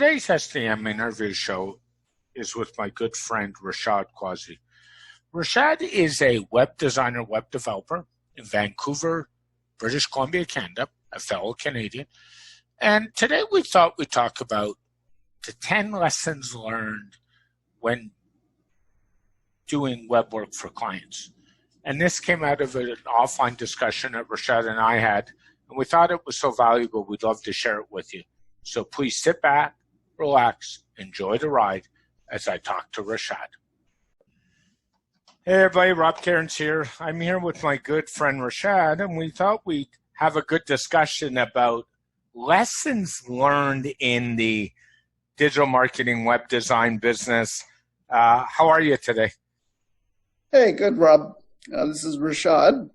Today's SDM interview show is with my good friend Rishad Quazi. Rishad is a web designer, web developer in Vancouver, British Columbia, Canada, a fellow Canadian. And today we thought we'd talk about the 10 lessons learned when doing web work for clients. And this came out of an offline discussion that Rishad and I had, and we thought it was so valuable we'd love to share it with you. So please sit back, relax, enjoy the ride as I talk to Rishad. Hey everybody, Robert Cairns here. I'm here with my good friend Rishad, and we thought we'd have a good discussion about lessons learned in the digital marketing web design business. How are you today? Hey, good, Rob. This is Rishad.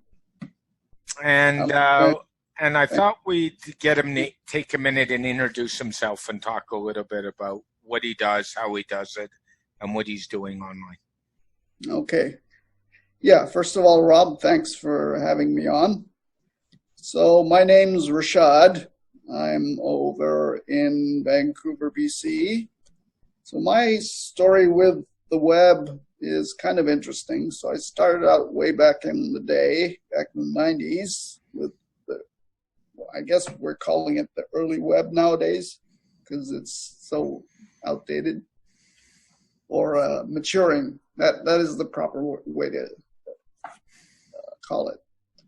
And I thought we'd get him to take a minute and introduce himself and talk a little bit about what he does, how he does it, and what he's doing online. Okay. Yeah, first of all, Rob, thanks for having me on. So my name's Rishad. I'm over in Vancouver, BC. So my story with the web is kind of interesting. So I started out way back in the day, back in the 90s, with I guess we're calling it the early web nowadays because it's so outdated, or maturing. That is the proper way to call it.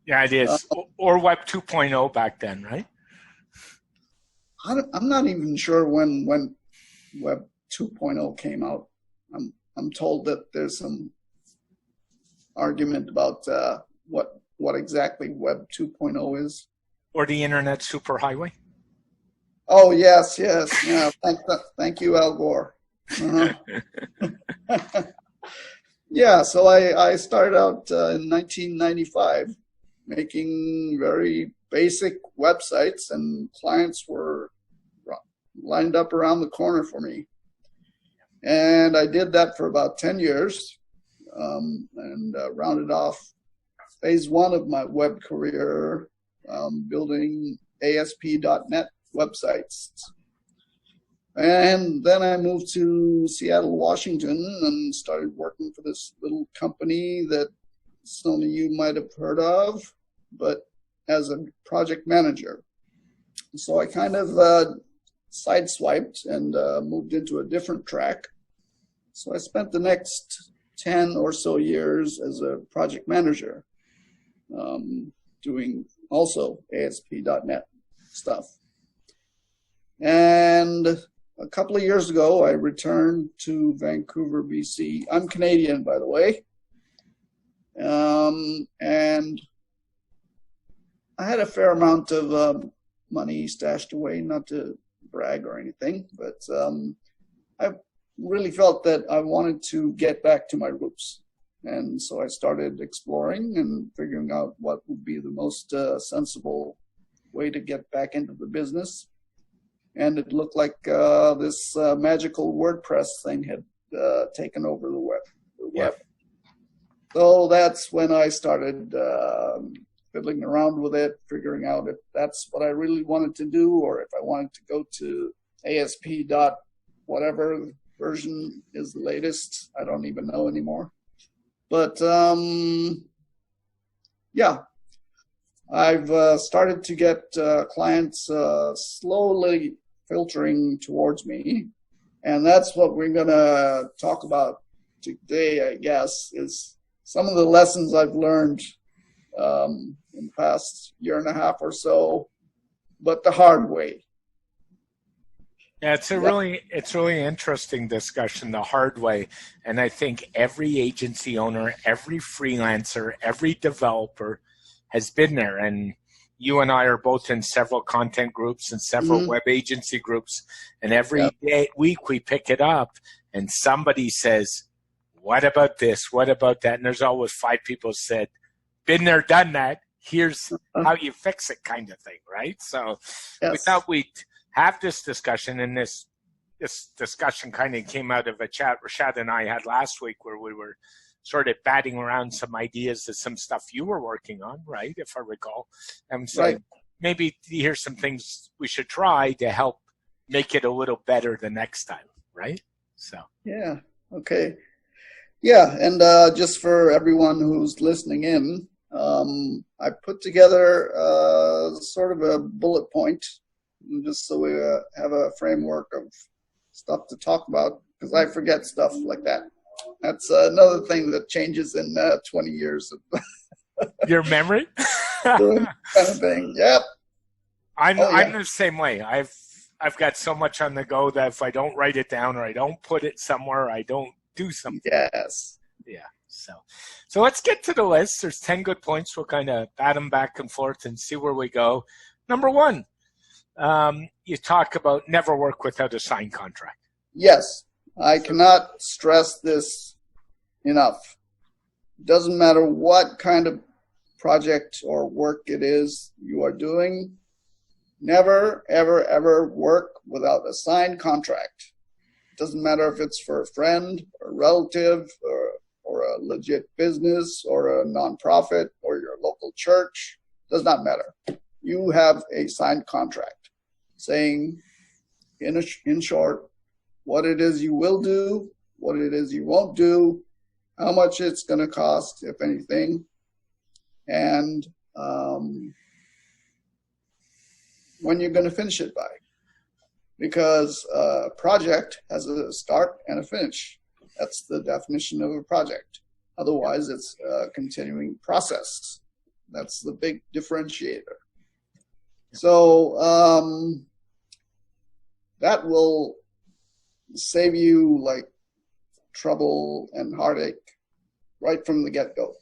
Yeah, it is. Or Web 2.0 back then, right? I'm not even sure when Web 2.0 came out. I'm told that there's some argument about what exactly Web 2.0 is. Or the Internet Superhighway? Oh, yes. Yeah, thank you, Al Gore. Uh-huh. Yeah, so I started out in 1995 making very basic websites, and clients were lined up around the corner for me. And I did that for about 10 years and rounded off phase one of my web career building ASP.NET websites. And then I moved to Seattle, Washington, and started working for this little company that some of you might have heard of, but as a project manager. So I kind of sideswiped and moved into a different track. So I spent the next 10 or so years as a project manager, doing also ASP.NET stuff. And a couple of years ago, I returned to Vancouver, BC. I'm Canadian, by the way. And I had a fair amount of money stashed away, not to brag or anything, but I really felt that I wanted to get back to my roots. And so I started exploring and figuring out what would be the most sensible way to get back into the business. And it looked like this magical WordPress thing had taken over the web. Yeah. So that's when I started fiddling around with it, figuring out if that's what I really wanted to do, or if I wanted to go to ASP. Whatever version is the latest. I don't even know anymore. But yeah, I've started to get clients slowly filtering towards me. And that's what we're going to talk about today, I guess, is some of the lessons I've learned in the past year and a half or so, but the hard way. Yeah, it's really interesting discussion, the hard way. And I think every agency owner, every freelancer, every developer has been there. And you and I are both in several content groups and several web agency groups. And every week we pick it up and somebody says, what about this? What about that? And there's always 5 people said, been there, done that. Here's how you fix it, kind of thing, right? So we thought we'd have this discussion, and this discussion kind of came out of a chat Rishad and I had last week where we were sort of batting around some ideas to some stuff you were working on, right, if I recall. And so maybe here's some things we should try to help make it a little better the next time, right? So Yeah. Okay. Yeah, and just for everyone who's listening in, I put together sort of a bullet point, just so we have a framework of stuff to talk about, because I forget stuff like that. That's another thing that changes in 20 years of your memory? doing kind of thing. Yep. I'm the same way. I've got so much on the go that if I don't write it down or I don't put it somewhere, I don't do something. Yes. Yeah. So let's get to the list. There's 10 good points. We'll kind of bat them back and forth and see where we go. Number 1, you talk about never work without a signed contract. Yes. I cannot stress this enough. Doesn't matter what kind of project or work it is you are doing. Never, ever, ever work without a signed contract. Doesn't matter if it's for a friend, a relative, or a legit business, or a nonprofit, or your local church. Does not matter. You have a signed contract saying, in short, what it is you will do, what it is you won't do, how much it's going to cost, if anything, and when you're going to finish it by. Because a project has a start and a finish. That's the definition of a project. Otherwise, it's a continuing process. That's the big differentiator. So that will save you like trouble and heartache right from the get-go.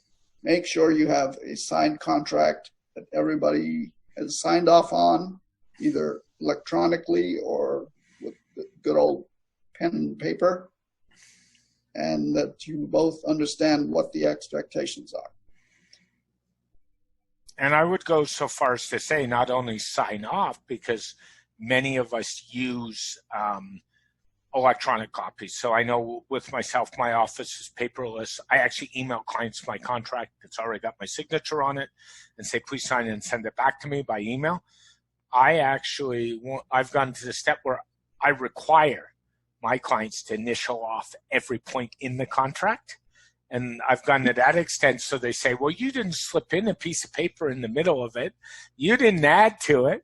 Make sure you have a signed contract that everybody has signed off on, either electronically or with the good old pen and paper, and that you both understand what the expectations are. And I would go so far as to say not only sign off, because many of us use electronic copies. So I know with myself, my office is paperless. I actually email clients my contract that's already got my signature on it and say, please sign it and send it back to me by email. I've gone to the step where I require my clients to initial off every point in the contract. And I've gone to that extent. So they say, well, you didn't slip in a piece of paper in the middle of it. You didn't add to it.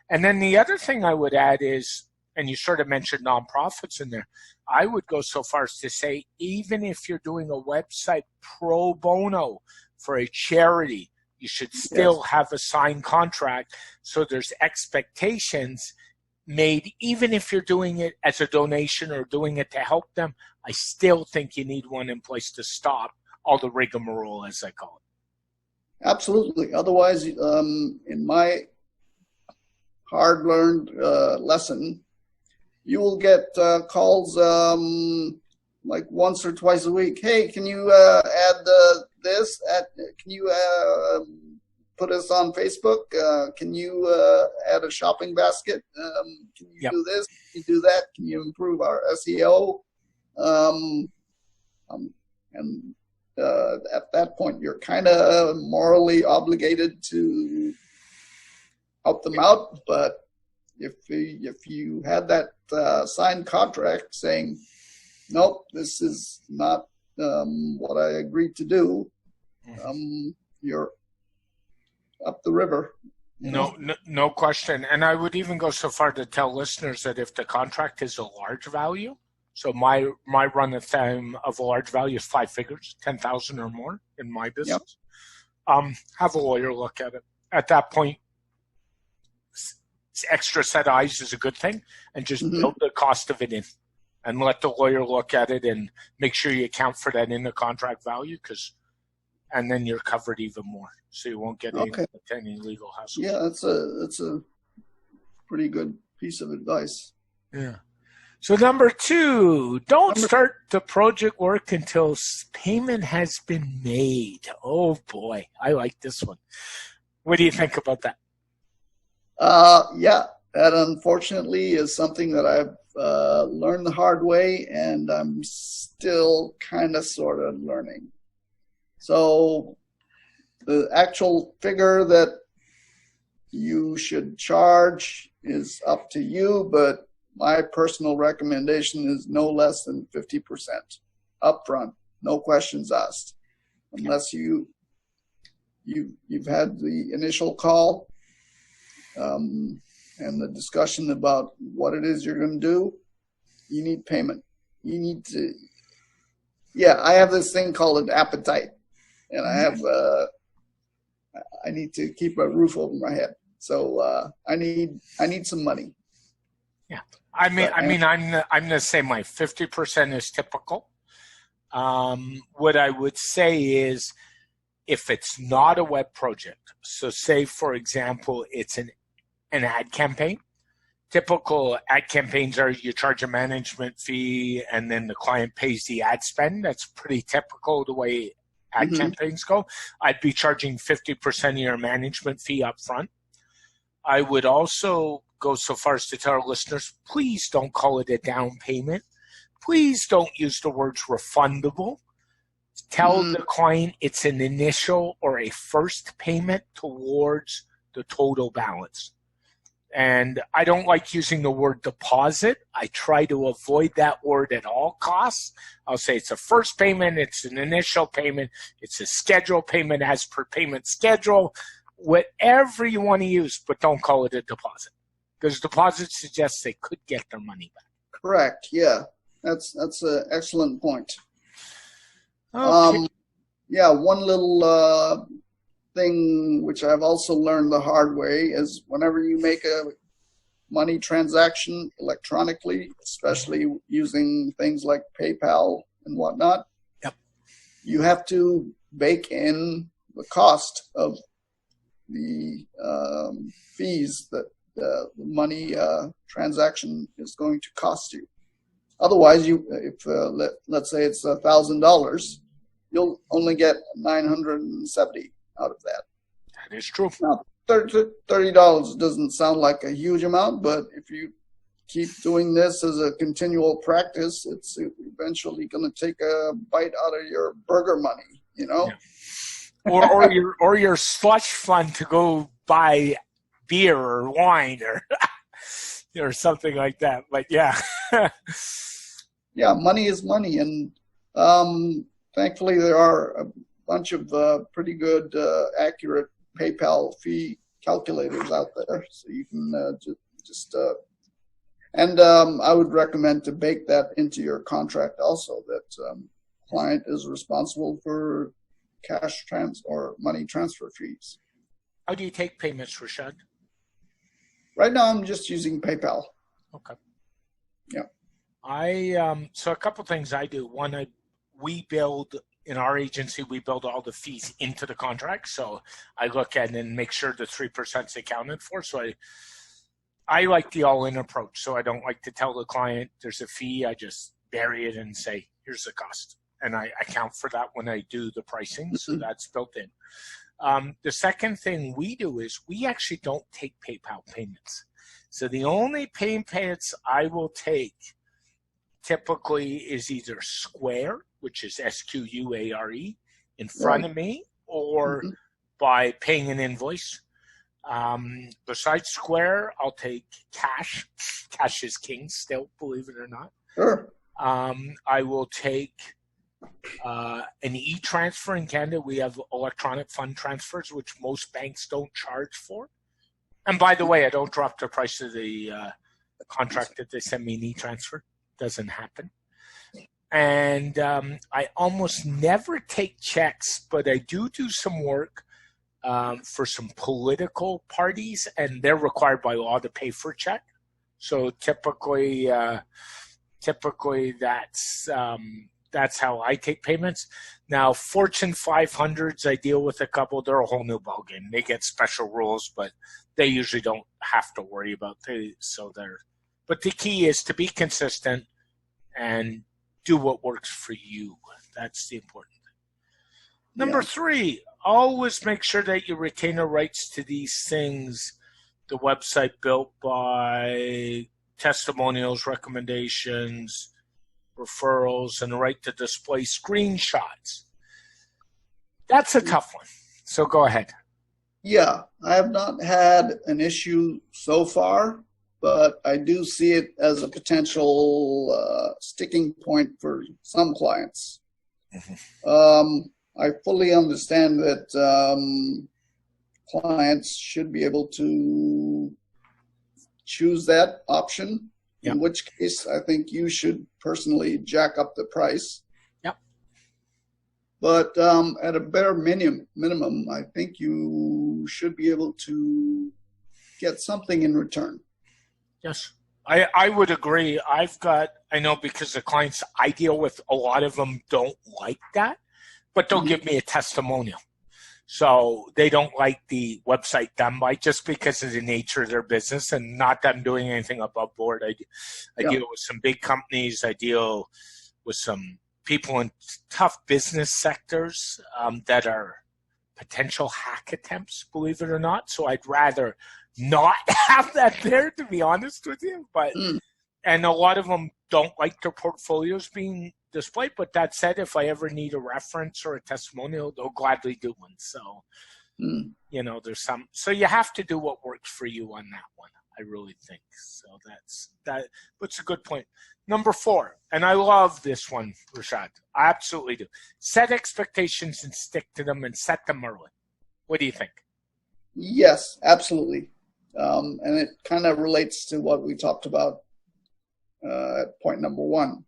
And then the other thing I would add is, and you sort of mentioned nonprofits in there, I would go so far as to say, even if you're doing a website pro bono for a charity, you should still have a signed contract. So there's expectations made, even if you're doing it as a donation or doing it to help them. I still think you need one in place to stop all the rigmarole, as I call it. Absolutely. Otherwise, in my hard-learned lesson, you will get calls like once or twice a week. Hey, can you add this? Can you put us on Facebook? Can you add a shopping basket? Can you do this? Can you do that? Can you improve our SEO? And at that point, you're kind of morally obligated to help them out. But if you had that signed contract saying, nope, this is not what I agreed to do, you're up the river. No question. And I would even go so far to tell listeners that if the contract is a large value, so my run of time of a large value is 5 figures, 10,000 or more in my business. Have a lawyer look at it. At that point, extra set of eyes is a good thing, and just build the cost of it in and let the lawyer look at it and make sure you account for that in the contract value, and then you're covered even more. So you won't get any legal hassle. Yeah, that's a pretty good piece of advice. Yeah. So number 2, don't start the project work until payment has been made. Oh boy, I like this one. What do you think about that? Yeah, that unfortunately is something that I've learned the hard way, and I'm still kind of sort of learning. So the actual figure that you should charge is up to you, but my personal recommendation is no less than 50% upfront, no questions asked, unless you've had the initial call and the discussion about what it is you're going to do. You need payment. You need to. Yeah, I have this thing called an appetite, and I need to keep a roof over my head. So I need some money. Yeah, I'm the same way. 50% is typical. What I would say is, if it's not a web project, so say for example it's an ad campaign. Typical ad campaigns are you charge a management fee and then the client pays the ad spend. That's pretty typical the way ad campaigns go. I'd be charging 50% of your management fee up front. I would also go so far as to tell our listeners, please don't call it a down payment. Please don't use the words refundable. Tell the client it's an initial or a first payment towards the total balance. And I don't like using the word deposit. I try to avoid that word at all costs. I'll say it's a first payment, it's an initial payment, it's a scheduled payment as per payment schedule, whatever you want to use, but don't call it a deposit. Because deposit suggests they could get their money back. Correct, yeah. That's an excellent point. Okay. Yeah, one little thing which I've also learned the hard way is whenever you make a money transaction electronically, especially using things like PayPal and whatnot, you have to bake in the cost of the fees that the money transaction is going to cost you. Otherwise, let's say it's $1,000, you'll only get $970 out of that. That is true. Now, $30 doesn't sound like a huge amount, but if you keep doing this as a continual practice, it's eventually going to take a bite out of your burger money, you know? Yeah. or your slush fund to go buy beer or wine or something like that. But yeah. Yeah, money is money. And thankfully there are a bunch of pretty good, accurate PayPal fee calculators out there. So you can I would recommend to bake that into your contract also, that client is responsible for cash or money transfer fees. How do you take payments, Rishad? Right now I'm just using PayPal. Okay. Yeah. So a couple things I do. One, we build in our agency, we build all the fees into the contract. So I look at it and make sure the 3% is accounted for. So I like the all-in approach. So I don't like to tell the client there's a fee. I just bury it and say, here's the cost. And I account for that when I do the pricing. So that's built in. The second thing we do is we actually don't take PayPal payments. So the only payments I will take typically is either Square, which is SQUARE, in front of me, or by paying an invoice. Besides Square, I'll take cash. Cash is king still, believe it or not. Sure. I will take an e-transfer. In Canada, we have electronic fund transfers, which most banks don't charge for. And by the way, I don't drop the price of the contract that they send me an e-transfer. Doesn't happen. And I almost never take checks, but I do some work for some political parties, and they're required by law to pay for a check. So typically that's how I take payments. Now, Fortune 500s, I deal with a couple. They're a whole new ballgame. They get special rules, but they usually don't have to worry about it. But the key is to be consistent and do what works for you. That's the important thing. Number 3, always make sure that you retain the rights to these things. The website built by testimonials, recommendations, referrals, and the right to display screenshots. That's a tough one. So go ahead. Yeah, I have not had an issue so far, but I do see it as a potential sticking point for some clients. I fully understand that clients should be able to choose that option, in which case I think you should personally jack up the price. Yep. But at a bare minimum, I think you should be able to get something in return. Yes, I would agree. I know because the clients I deal with, a lot of them don't like that, but they'll give me a testimonial. So they don't like the website done by, just because of the nature of their business, and not them doing anything above board. I deal with some big companies. I deal with some people in tough business sectors that are potential hack attempts, believe it or not. So I'd rather not have that there, to be honest with you. But and a lot of them don't like their portfolios being displayed. But that said, if I ever need a reference or a testimonial, they'll gladly do one. So you know, there's some. So you have to do what works for you on that one, I really think. So that's a good point. Number 4, and I love this one, Rishad. I absolutely do. Set expectations and stick to them, and set them early. What do you think? Yes, absolutely. And it kind of relates to what we talked about at point number 1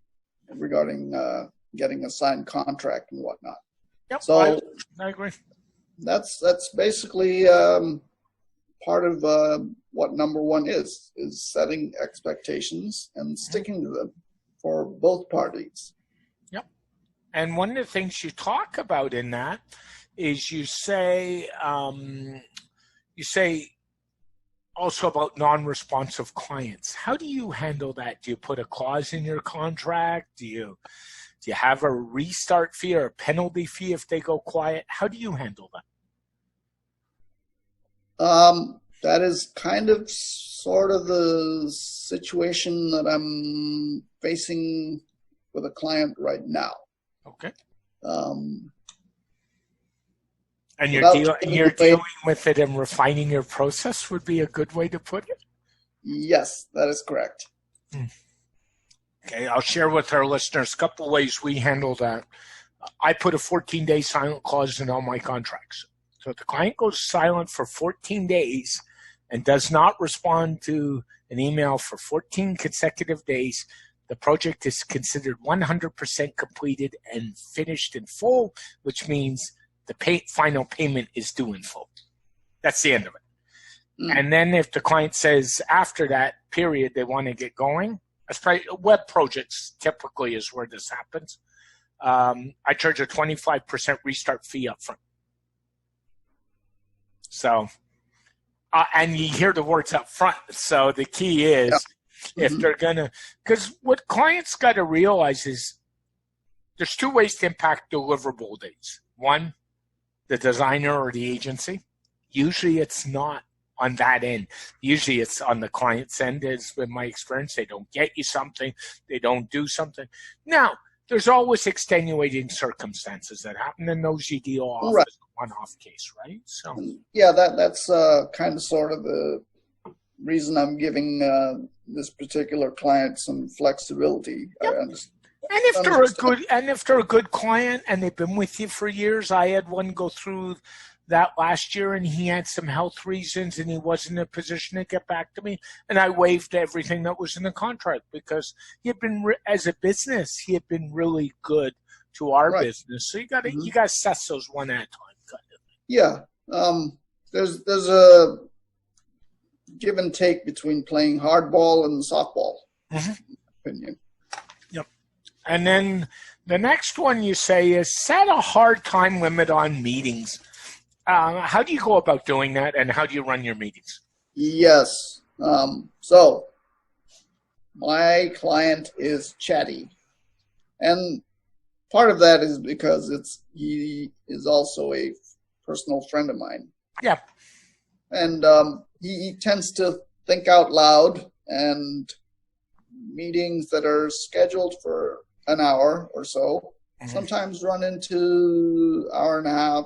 regarding getting a signed contract and whatnot. Yep, so I agree. That's basically part of what number 1 is setting expectations and sticking to them for both parties. Yep. And one of the things you talk about in that is you say also about non-responsive clients. How do you handle that? Do you put a clause in your contract? Do you have a restart fee or a penalty fee if they go quiet? How do you handle that? That is kind of sort of the situation that I'm facing with a client right now. Okay. And you're dealing with it and refining your process would be a good way to put it? Yes, that is correct. Okay, I'll share with our listeners a couple of ways we handle that. I put a 14-day silent clause in all my contracts. So if the client goes silent for 14 days and does not respond to an email for 14 consecutive days, the project is considered 100% completed and finished in full, which means the final payment is due in full. That's the end of it. And then if the client says after that period they want to get going, web projects typically is where this happens. I charge a 25% restart fee up front. So, and you hear the words up front. So the key is if they're going to, because what clients got to realize is there's 2 ways to impact deliverable dates. One, the designer or the agency. Usually it's not on that end. Usually it's on the client's end, as with my experience. They don't get you something. They don't do something. Now, there's always extenuating circumstances that happen, and those you deal off as a one-off case, right? So yeah, that's kind of sort of the reason I'm giving this particular client some flexibility. Yep. I understand. And if they're a good client and they've been with you for years, I had one go through that last year, and he had some health reasons, and he wasn't in a position to get back to me, and I waived everything that was in the contract because he had been, as a business, he had been really good to our business. So you got to assess those one at a time, kind of. Yeah, there's a give and take between playing hardball and softball, in my opinion. Yep. And then the next one you say is set a hard time limit on meetings. How do you go about doing that, and how do you run your meetings? Yes. So my client is chatty, and part of that is because he is also a personal friend of mine. Yeah. And he tends to think out loud, and meetings that are scheduled for an hour or so sometimes run into hour and a half.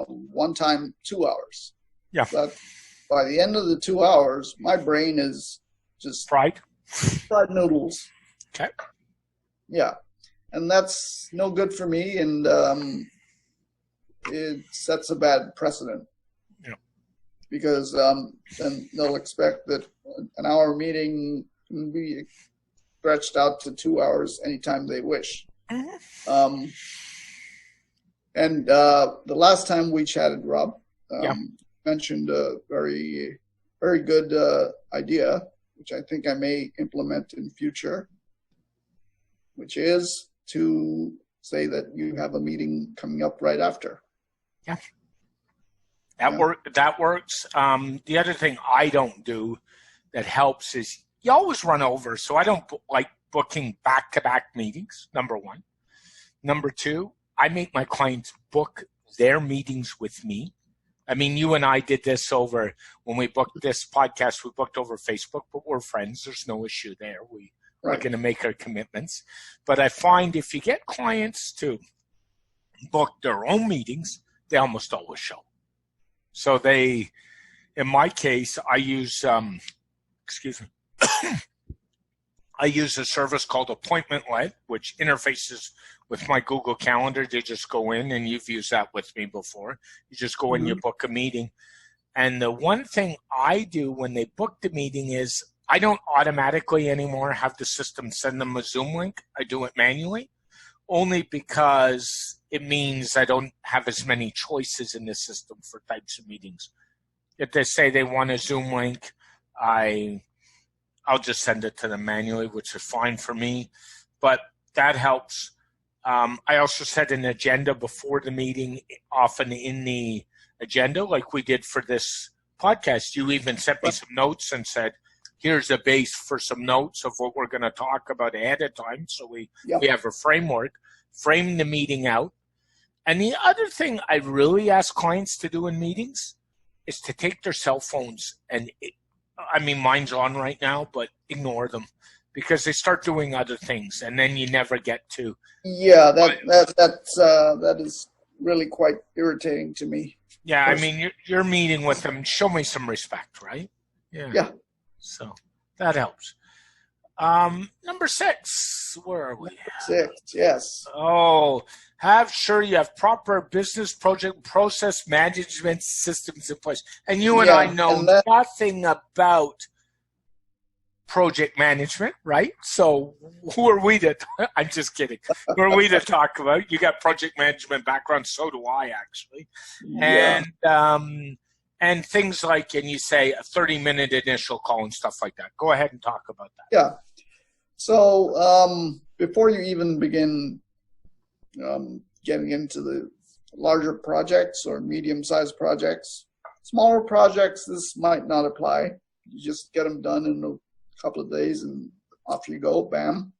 One time 2 hours. Yeah. But by the end of the 2 hours, my brain is just Fried? fried noodles. Okay. Yeah, and that's no good for me, and it sets a bad precedent. Yeah. Because then they'll expect that an hour meeting can be stretched out to 2 hours anytime they wish. Mm-hmm. And the last time we chatted, Rob, Yeah. mentioned a very, very good idea, which I think I may implement in future, which is to say that you have a meeting coming up right after. Yeah. That works. The other thing I don't do that helps is you always run over. So I don't like booking back-to-back meetings, number one. Number two, I make my clients book their meetings with me. I mean, you and I did this over, when we booked this podcast, we booked over Facebook, but we're friends. There's no issue there. We're going to make our commitments. But I find if you get clients to book their own meetings, they almost always show. So in my case, I use, I use a service called Appointment Led, which interfaces with my Google Calendar. They just go in, and you've used that with me before. You just go in, you book a meeting. And the one thing I do when they book the meeting is I don't automatically anymore have the system send them a Zoom link. I do it manually, only because it means I don't have as many choices in the system for types of meetings. If they say they want a Zoom link, I'll just send it to them manually, which is fine for me, but that helps. I also set an agenda before the meeting, often in the agenda, like we did for this podcast. You even sent me some notes and said, here's a base for some notes of what we're going to talk about ahead of time. So we have a framework, frame the meeting out. And the other thing I really ask clients to do in meetings is to take their cell phones and I mean, mine's on right now, but ignore them because they start doing other things, and then you never get to. Yeah, that is really quite irritating to me. Yeah, I mean, you're meeting with them. Show me some respect, right? Yeah. So that helps. Number 6, where are we? 6, yes. Oh, have sure you have proper business project process management systems in place. And you and I know nothing about project management, right? So who are we to, I'm just kidding. Who are we to talk about? You got project management background, so do I actually. Yeah. And things like, and you say a 30-minute initial call and stuff like that. Go ahead and talk about that. Yeah. So before you even begin getting into the larger projects or medium-sized projects, smaller projects, this might not apply. You just get them done in a couple of days and off you go, bam.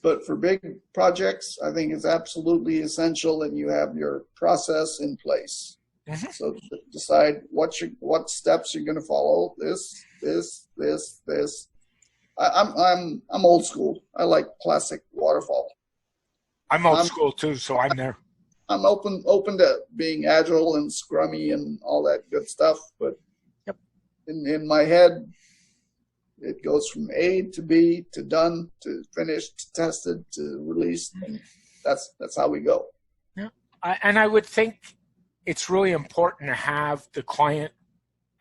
But for big projects, I think it's absolutely essential that you have your process in place. Mm-hmm. So decide what steps you're going to follow. This. I'm old school. I like classic waterfall. I'm old school too, so I'm there. I'm open to being agile and scrummy and all that good stuff, but in my head, it goes from A to B to done to finished to tested to released, and that's how we go. Yeah, and I would think it's really important to have the client,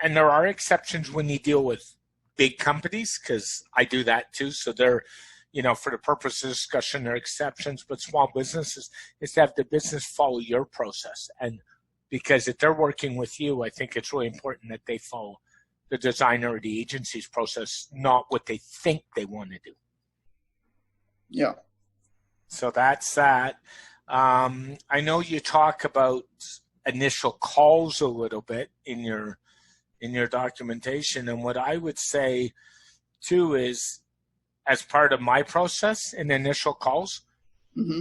and there are exceptions when you deal with big companies, because I do that too. So they're, for the purpose of discussion, there are exceptions, but small businesses is to have the business follow your process. And because if they're working with you, I think it's really important that they follow the designer or the agency's process, not what they think they want to do. Yeah. So that's that. I know you talk about initial calls a little bit in your documentation, and what I would say too is, as part of my process in initial calls,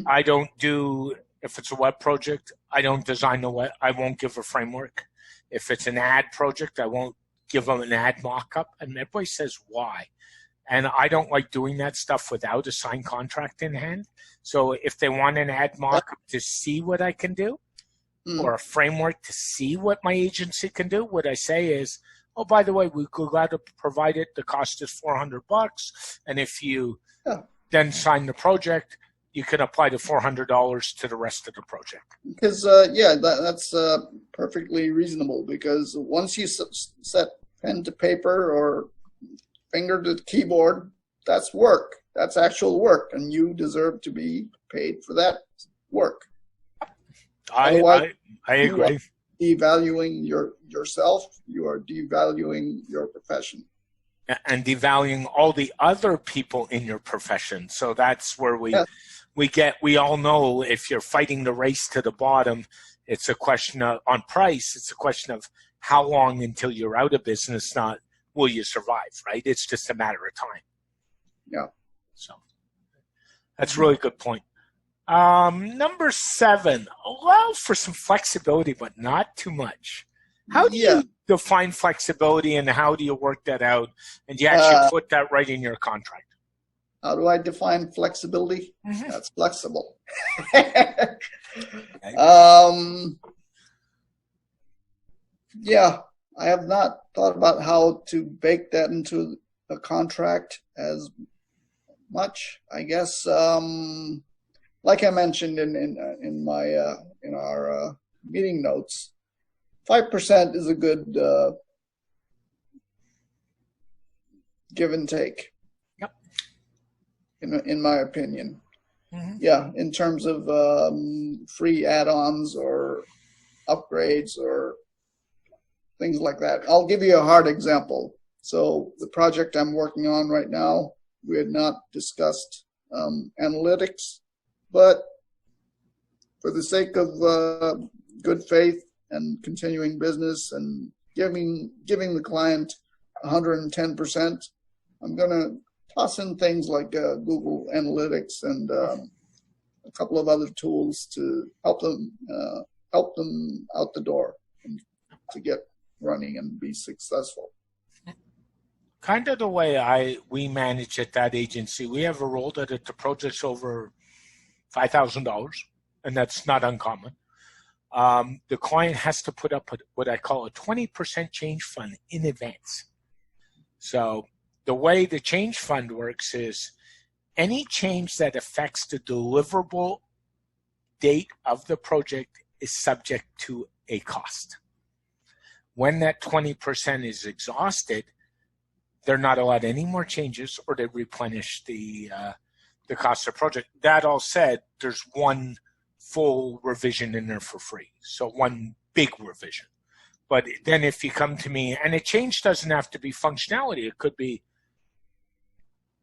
I don't do, if it's a web project, I don't design the web. I won't give a framework. If it's an ad project, I won't give them an ad mock-up. And everybody says, why? And I don't like doing that stuff without a signed contract in hand. So if they want an ad mock-up to see what I can do, or a framework to see what my agency can do, what I say is, oh, by the way, we're glad to provide it. The cost is $400. And if you then sign the project, you can apply the $400 to the rest of the project. Because, that's perfectly reasonable, because once you set pen to paper or finger to keyboard, that's work. That's actual work, and you deserve to be paid for that work. I agree. Devaluing yourself, you are devaluing your profession. And devaluing all the other people in your profession. So that's where we all know if you're fighting the race to the bottom, it's a question of, on price, it's a question of how long until you're out of business, not will you survive, right? It's just a matter of time. Yeah. So that's a really good point. Number 7, allow for some flexibility, but not too much. How do you define flexibility, and how do you work that out? And you actually put that right in your contract. How do I define flexibility? Mm-hmm. That's flexible. I have not thought about how to bake that into a contract as much. I guess, like I mentioned in our meeting notes, 5% is a good give and take. Yep. In my opinion. Mm-hmm. Yeah, in terms of free add-ons or upgrades or things like that. I'll give you a hard example. So the project I'm working on right now, we had not discussed analytics, but for the sake of good faith and continuing business and giving the client 110%, I'm going to toss in things like Google Analytics and a couple of other tools to help them out the door and to get running and be successful. Kind of the way we manage at that agency, we have a rule that if the project's over $5,000, and that's not uncommon, the client has to put up what I call a 20% change fund in advance. So the way the change fund works is any change that affects the deliverable date of the project is subject to a cost. When that 20% is exhausted, they're not allowed any more changes, or they replenish the cost of the project. That all said, there's one full revision in there for free. So one big revision. But then if you come to me, and a change doesn't have to be functionality. It could be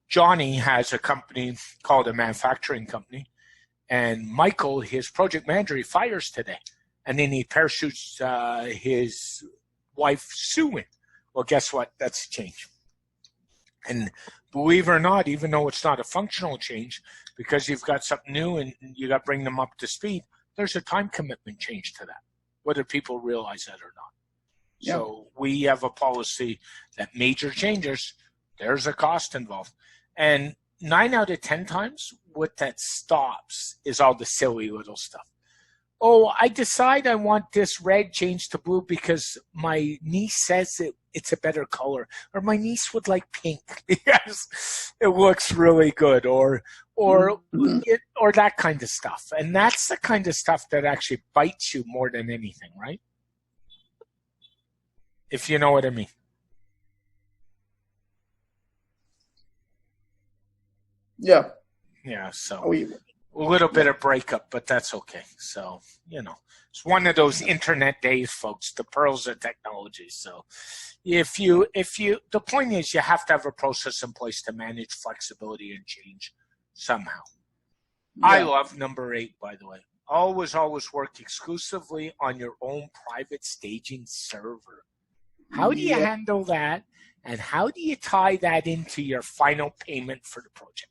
Johnny has a company called a manufacturing company, and Michael, his project manager, he fires today. And then he parachutes his wife, Sue, in. Well, guess what? That's a change. And believe it or not, even though it's not a functional change, because you've got something new and you got to bring them up to speed, there's a time commitment change to that, whether people realize that or not. Yeah. So we have a policy that major changes, there's a cost involved. And 9 out of 10 times, what that stops is all the silly little stuff. Oh, I decide I want this red changed to blue because my niece says it's a better color, or my niece would like pink because it looks really good, or that kind of stuff. And that's the kind of stuff that actually bites you more than anything, right? If you know what I mean. Yeah. Yeah, so a little bit of breakup, but that's okay. So, it's one of those internet days, folks, the pearls of technology. So the point is you have to have a process in place to manage flexibility and change somehow. Yeah. I love number 8, by the way. Always work exclusively on your own private staging server. How do you handle that? And how do you tie that into your final payment for the project?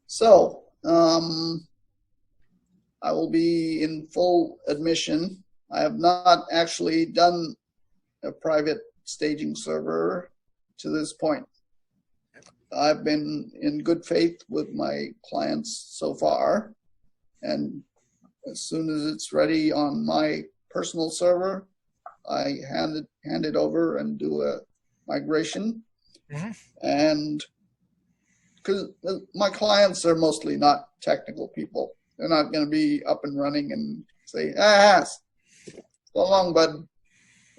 So, I will be in full admission. I have not actually done a private staging server to this point. I've been in good faith with my clients so far, and as soon as it's ready on my personal server, I hand it over and do a migration. Mm-hmm. And because my clients are mostly not technical people, they're not going to be up and running and say, so long, bud.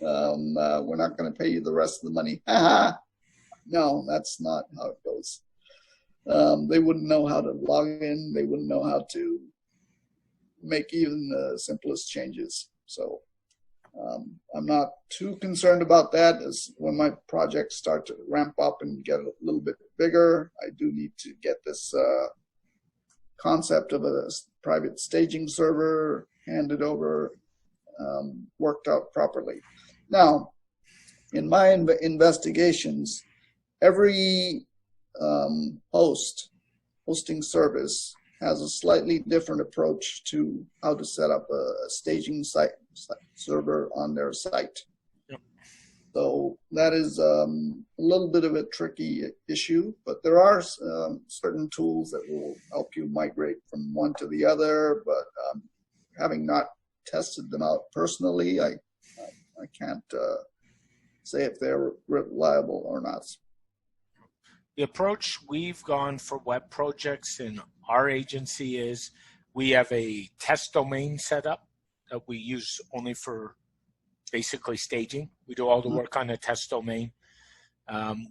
We're not going to pay you the rest of the money. No, that's not how it goes. They wouldn't know how to log in. They wouldn't know how to make even the simplest changes. So I'm not too concerned about that. As when my projects start to ramp up and get a little bit bigger, I do need to get this concept of a private staging server handed over, worked out properly. Now, in my investigations, every hosting service has a slightly different approach to how to set up a staging server on their site. Yep. So that is a little bit of a tricky issue, but there are certain tools that will help you migrate from one to the other. But having not tested them out personally, I can't say if they're reliable or not. The approach we've gone for web projects in our agency is we have a test domain set up that we use only for basically staging. We do all the work on a test domain.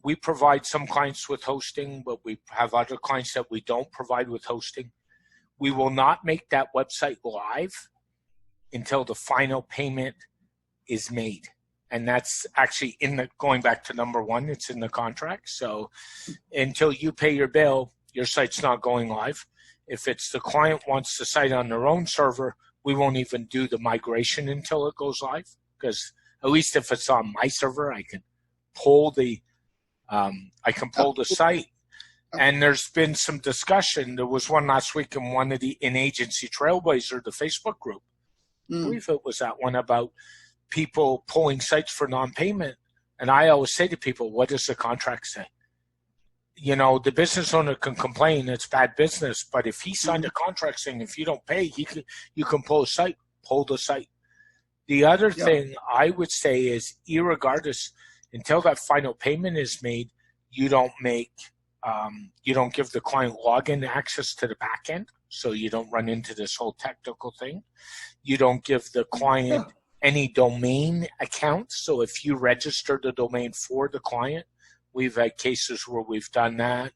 We provide some clients with hosting, but we have other clients that we don't provide with hosting. We will not make that website live until the final payment is made. And that's actually going back to number one, it's in the contract. So until you pay your bill, your site's not going live. If it's the client wants the site on their own server, we won't even do the migration until it goes live. Because at least if it's on my server, I can pull the site. And there's been some discussion. There was one last week in Agency Trailblazer, the Facebook group. I believe it was that one about people pulling sites for non-payment. And I always say to people, what does the contract say? You know, the business owner can complain it's bad business, but if he signed a contract saying if you don't pay, you can pull the site. The other thing I would say is, irregardless, until that final payment is made, you don't give the client login access to the back end, so you don't run into this whole technical thing. You don't give the client any domain accounts. So if you register the domain for the client, we've had cases where we've done that.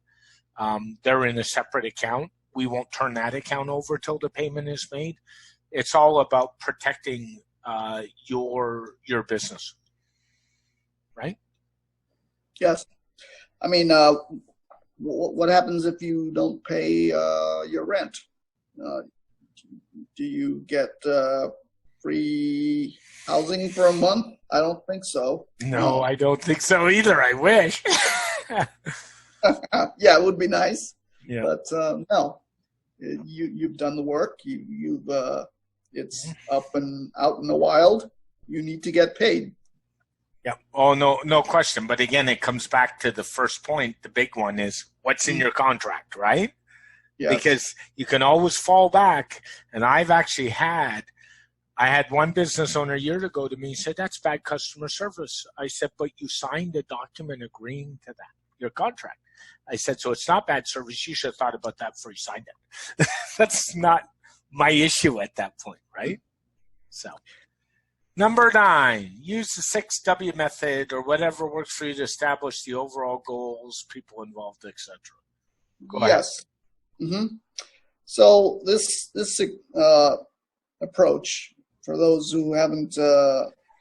They're in a separate account. We won't turn that account over till the payment is made. It's all about protecting your business, right? Yes. I mean, what happens if you don't pay your rent? Do you get free housing for a month? I don't think so. No, I don't think so either. I wish. Yeah, it would be nice. Yeah. But no, you've done the work. It's up and out in the wild. You need to get paid. Yeah. Oh, no question. But again, it comes back to the first point. The big one is what's in your contract, right? Yes. Because you can always fall back. And I had one business owner a year ago to me, said, that's bad customer service. I said, but you signed a document agreeing to that, your contract. I said, so it's not bad service. You should have thought about that before you signed it. That's not my issue at that point, right? So, number 9, use the 6W method or whatever works for you to establish the overall goals, people involved, etc. Go ahead. Yes. Mm-hmm. So this approach, for those who haven't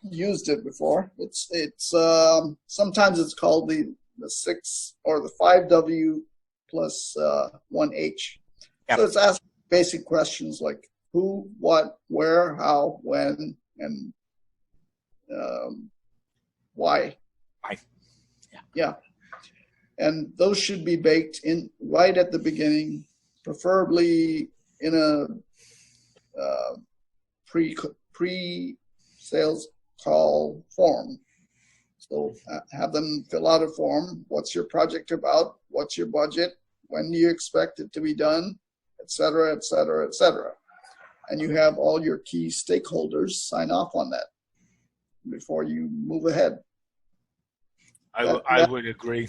used it before, it's sometimes it's called the 6 or the 5W plus 1H. Yep. So it's asking basic questions like who, what, where, how, when, and why. Yeah. And those should be baked in right at the beginning, preferably in a pre-sales call form. So have them fill out a form. What's your project about? What's your budget? When do you expect it to be done? Et cetera, et cetera, et cetera. And you have all your key stakeholders sign off on that. before you move ahead. I would agree.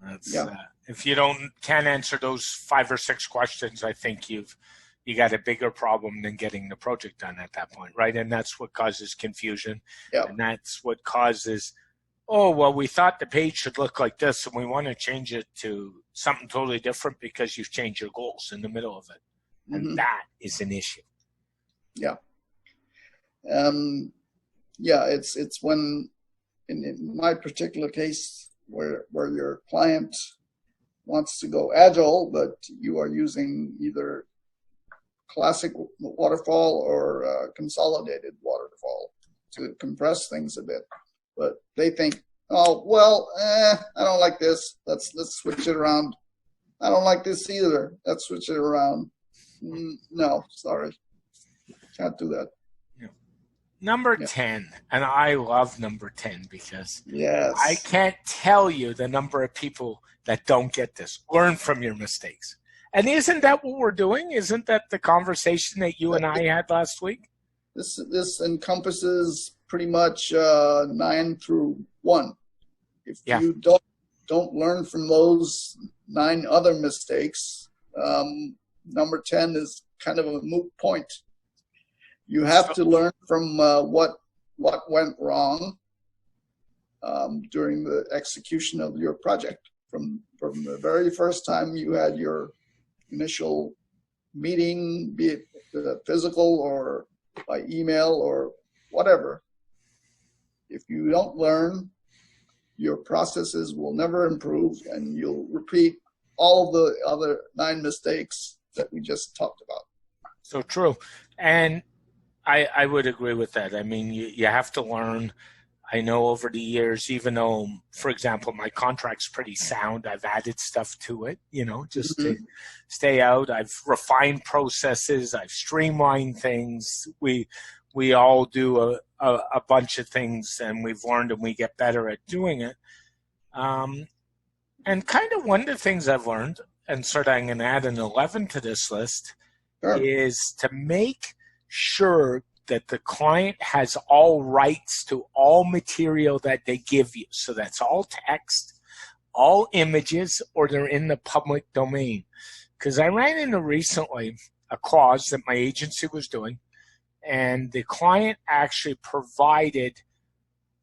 That's, yeah. If you can't answer those 5 or 6 questions, I think you got a bigger problem than getting the project done at that point, right? And that's what causes confusion. Yeah. And that's what causes, oh, well, we thought the page should look like this, and we want to change it to something totally different because you've changed your goals in the middle of it. And that is an issue. Yeah. Yeah, it's when, in my particular case, where your client wants to go agile, but you are using either classic waterfall or consolidated waterfall to compress things a bit. But they think, oh, well, I don't like this. Let's switch it around. I don't like this either. Let's switch it around. No, sorry. Can't do that. Number 10, and I love number 10 because yes. I can't tell you the number of people that don't get this. Learn from your mistakes. And isn't that what we're doing? Isn't that the conversation that you and I had last week? This encompasses pretty much 9 through 1. If you don't learn from those 9 other mistakes, number 10 is kind of a moot point. You have to learn from what went wrong during the execution of your project. From the very first time you had your initial meeting, be it physical or by email or whatever. If you don't learn, your processes will never improve, and you'll repeat all the other 9 mistakes that we just talked about. So true. And I would agree with that. I mean, you have to learn. I know over the years, even though, for example, my contract's pretty sound, I've added stuff to it, just to stay out. I've refined processes. I've streamlined things. We all do a bunch of things, and we've learned and we get better at doing it. And kind of one of the things I've learned, and sort of I'm going to add an 11 to this list, is to make sure that the client has all rights to all material that they give you. So that's all text, all images, or they're in the public domain. Because I ran into recently a clause that my agency was doing, and the client actually provided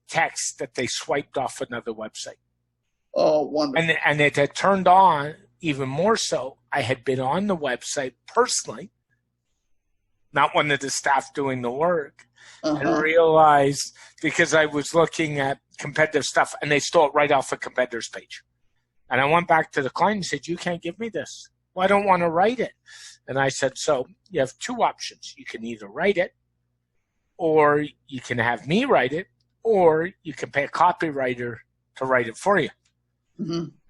text that they swiped off another website. Oh, wonderful. And it had turned on, even more so, I had been on the website personally, not one of the staff doing the work, and realized, because I was looking at competitive stuff, and they stole it right off a competitor's page. And I went back to the client and said, you can't give me this. Well, I don't want to write it. And I said, so you have 2 options. You can either write it, or you can have me write it, or you can pay a copywriter to write it for you.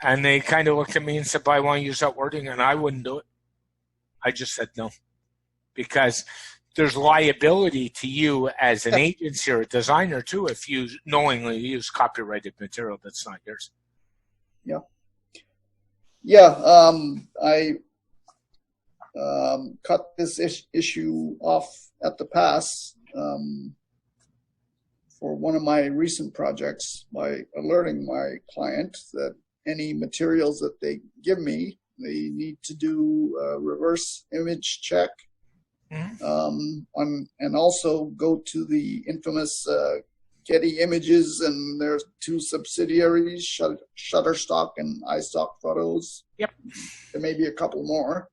And they kind of looked at me and said, but I want to use that wording, and I wouldn't do it. I just said no. Because there's liability to you as an agency or a designer, too, if you knowingly use copyrighted material that's not yours. Yeah. Yeah, I cut this issue off at the pass for one of my recent projects by alerting my client that any materials that they give me, they need to do a reverse image check. And also go to the infamous Getty Images, and there's 2 subsidiaries, Shutterstock and iStock Photos. Yep. There may be a couple more,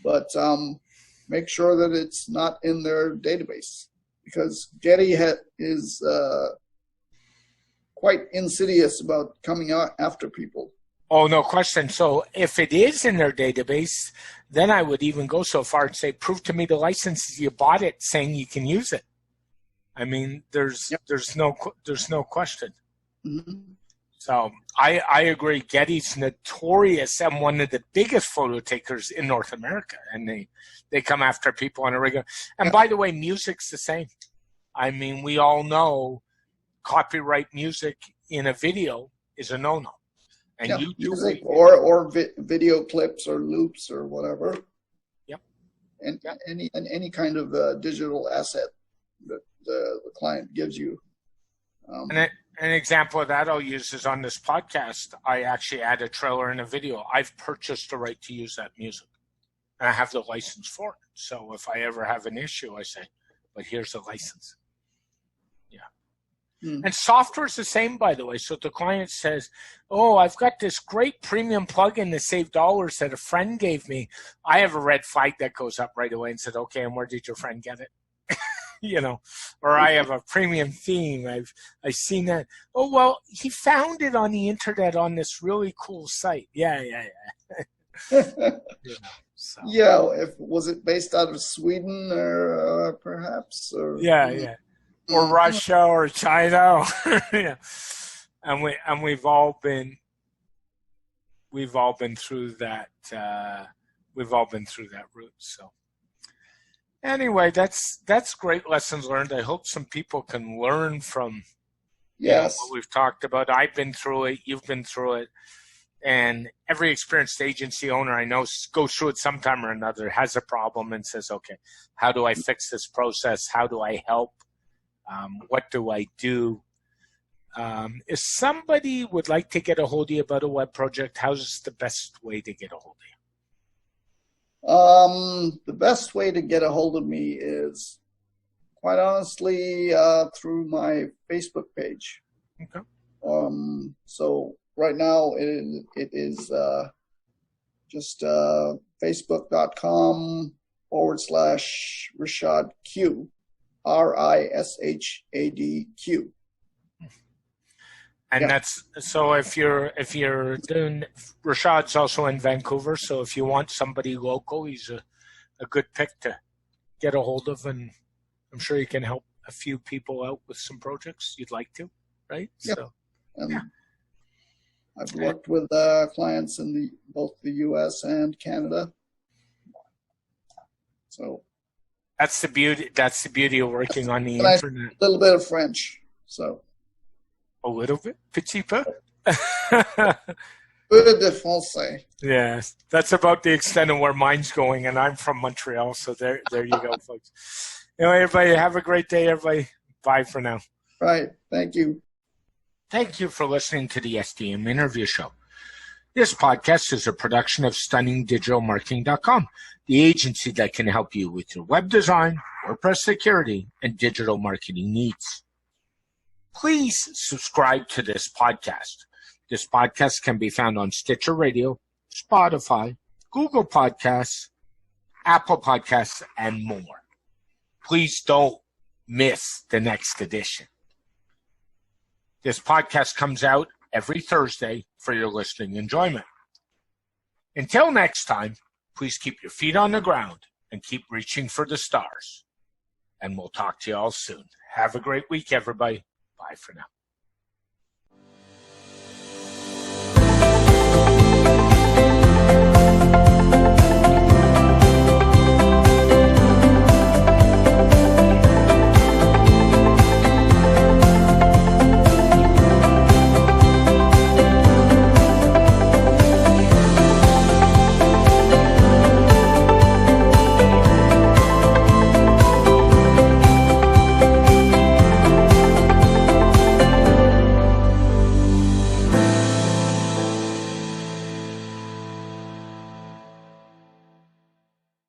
but make sure that it's not in their database, because Getty is quite insidious about coming out after people. Oh, no question. So if it is in their database, then I would even go so far and say, prove to me the licenses you bought it saying you can use it. I mean, there's no question. So I agree. Getty's notorious and one of the biggest photo takers in North America, and they come after people on a regular. And by the way, music's the same. I mean, we all know copyright music in a video is a no-no. And music or video clips or loops or whatever. Yep. And any kind of digital asset that the client gives you. An example of that I'll use is on this podcast. I actually add a trailer and a video. I've purchased the right to use that music, and I have the license for it. So if I ever have an issue, I say, but here's the license. Yeah. And software is the same, by the way. So if the client says, oh, I've got this great premium plugin to save dollars that a friend gave me, I have a red flag that goes up right away and said, okay, and where did your friend get it? You know, or I have a premium theme. I've seen that. Oh, well, he found it on the internet on this really cool site. Yeah. So. Yeah, was it based out of Sweden or perhaps? Or, yeah. Or Russia or China. Yeah. And we've all been through that. We've all been through that route. So. Anyway, that's great lessons learned. I hope some people can learn from what we've talked about. I've been through it. You've been through it. And every experienced agency owner I know goes through it sometime or another, has a problem and says, okay, how do I fix this process? How do I help? What do I do? If somebody would like to get a hold of you about a web project, how's the best way to get a hold of you? The best way to get a hold of me is, quite honestly, through my Facebook page. Okay. So right now it is just facebook.com/Rishad Q, RISHADQ. And that's so if you're doing, Rishad's also in Vancouver, so if you want somebody local, he's a good pick to get a hold of, and I'm sure you can help a few people out with some projects you'd like to, right? Yeah. So I've worked with clients in both the US and Canada. So that's the beauty of working on the internet. A little bit of French, so. A little bit? Petit peu? Peu de français. Yeah, that's about the extent of where mine's going, and I'm from Montreal, so there you go, folks. Anyway, everybody, have a great day, everybody. Bye for now. Right. Thank you. Thank you for listening to the SDM Interview Show. This podcast is a production of StunningDigitalMarketing.com, the agency that can help you with your web design, WordPress security, and digital marketing needs. Please subscribe to this podcast. This podcast can be found on Stitcher Radio, Spotify, Google Podcasts, Apple Podcasts, and more. Please don't miss the next edition. This podcast comes out every Thursday for your listening enjoyment. Until next time, please keep your feet on the ground and keep reaching for the stars. And we'll talk to you all soon. Have a great week, everybody. Bye for now.